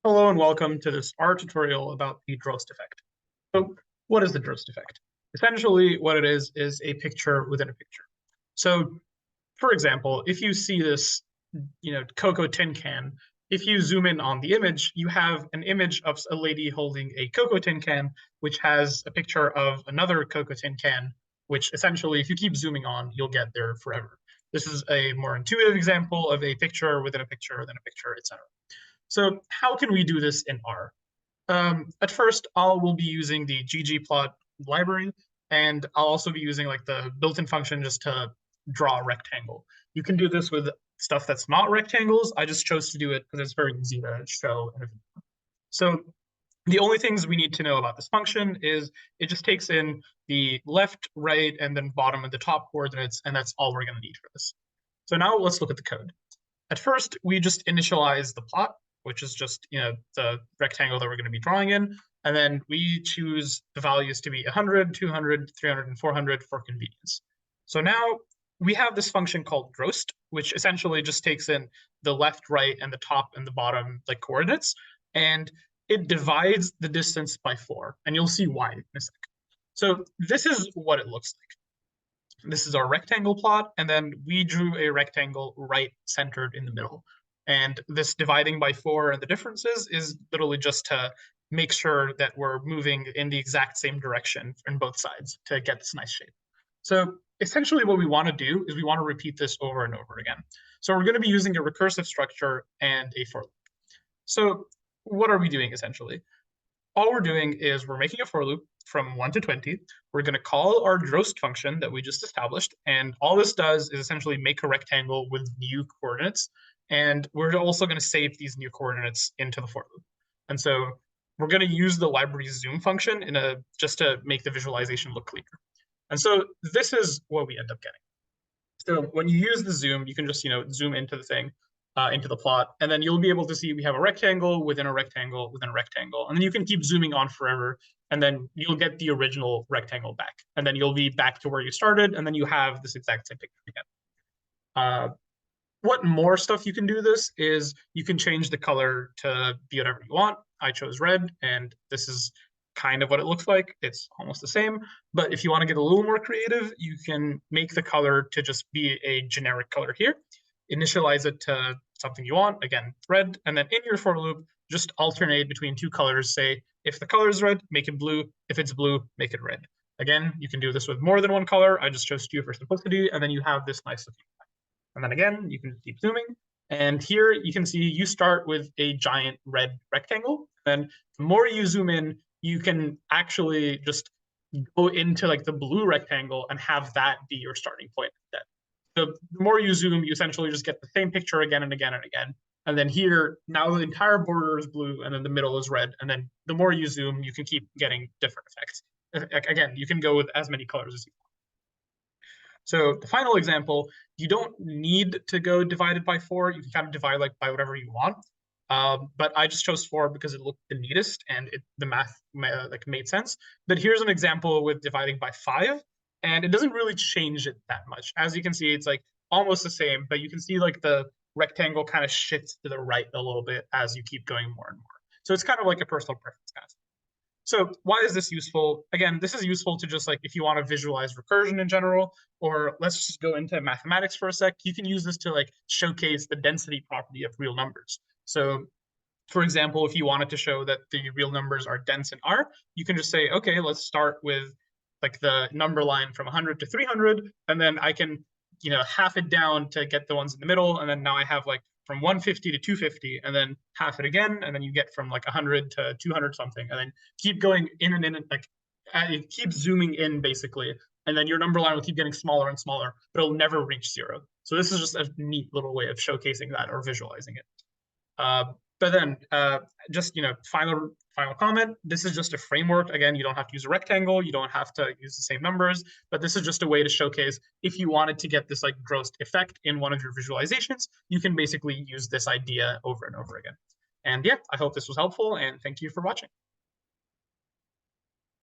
Hello and welcome to this R tutorial about the Droste Effect. So what is the Droste Effect? Essentially what it is a picture within a picture. So for example, if you see this, Cocoa tin can, if you zoom in on the image, you have an image of a lady holding a Cocoa tin can, which has a picture of another Cocoa tin can, which essentially, if you keep zooming on, you'll get there forever. This is a more intuitive example of a picture within a picture within a picture, etc. So how can we do this in R? At first, we'll be using the ggplot library, and I'll also be using like the built-in function just to draw a rectangle. You can do this with stuff that's not rectangles. I just chose to do it because it's very easy to show. So the only things we need to know about this function is it just takes in the left, right, and then bottom and the top coordinates, and that's all we're going to need for this. So now let's look at the code. At first, we just initialize the plot, which is just the rectangle that we're going to be drawing in. And then we choose the values to be 100, 200, 300, and 400 for convenience. So now we have this function called Droste, which essentially just takes in the left, right, and the top and the bottom like coordinates, and it divides the distance by 4. And you'll see why in a second. So this is what it looks like. This is our rectangle plot, and then we drew a rectangle right centered in the middle. And this dividing by 4 and the differences is literally just to make sure that we're moving in the exact same direction in both sides to get this nice shape. So essentially what we want to do is we want to repeat this over and over again. So we're going to be using a recursive structure and a for loop. So what are we doing essentially? All we're doing is we're making a for loop from 1 to 20. We're going to call our Droste function that we just established. And all this does is essentially make a rectangle with new coordinates. And we're also going to save these new coordinates into the for loop. And so we're going to use the library zoom function just to make the visualization look cleaner. And so this is what we end up getting. So when you use the zoom, you can just zoom into the thing, into the plot, and then you'll be able to see we have a rectangle within a rectangle within a rectangle, and then you can keep zooming on forever, and then you'll get the original rectangle back, and then you'll be back to where you started, and then you have this exact same picture again. What more stuff you can do this is you can change the color to be whatever you want. I chose red, and this is kind of what it looks like. It's almost the same, but if you want to get a little more creative, you can make the color to just be a generic color here, initialize it to something you want, again, red, and then in your for loop, just alternate between two colors. Say, if the color is red, make it blue. If it's blue, make it red. Again, you can do this with more than one color. I just chose 2 for simplicity, and then you have this nice looking effect. And then again, you can keep zooming. And here you can see you start with a giant red rectangle. And the more you zoom in, you can actually just go into like the blue rectangle and have that be your starting point instead. So the more you zoom, you essentially just get the same picture again and again and again. And then here, now the entire border is blue and then the middle is red. And then the more you zoom, you can keep getting different effects. Again, you can go with as many colors as you want. So the final example, you don't need to go divided by 4. You can kind of divide like by whatever you want. But I just chose 4 because it looked the neatest and the math made sense. But here's an example with dividing by 5. And it doesn't really change it that much. As you can see, it's like almost the same, but you can see like the rectangle kind of shifts to the right a little bit as you keep going more and more. So it's kind of like a personal preference kind of thing. So why is this useful? Again, this is useful to just like if you want to visualize recursion in general, or let's just go into mathematics for a sec. You can use this to like showcase the density property of real numbers. So for example, if you wanted to show that the real numbers are dense in R, you can just say, okay, let's start with like the number line from 100 to 300, and then I can, half it down to get the ones in the middle, and then now I have like from 150 to 250, and then half it again, and then you get from like 100 to 200 something, and then keep going in and in, and like it keeps zooming in basically, and then your number line will keep getting smaller and smaller, but it'll never reach 0. So this is just a neat little way of showcasing that or visualizing it. But then just, final comment, this is just a framework. Again, you don't have to use a rectangle. You don't have to use the same numbers, but this is just a way to showcase if you wanted to get this like Droste effect in one of your visualizations, you can basically use this idea over and over again. And yeah, I hope this was helpful and thank you for watching.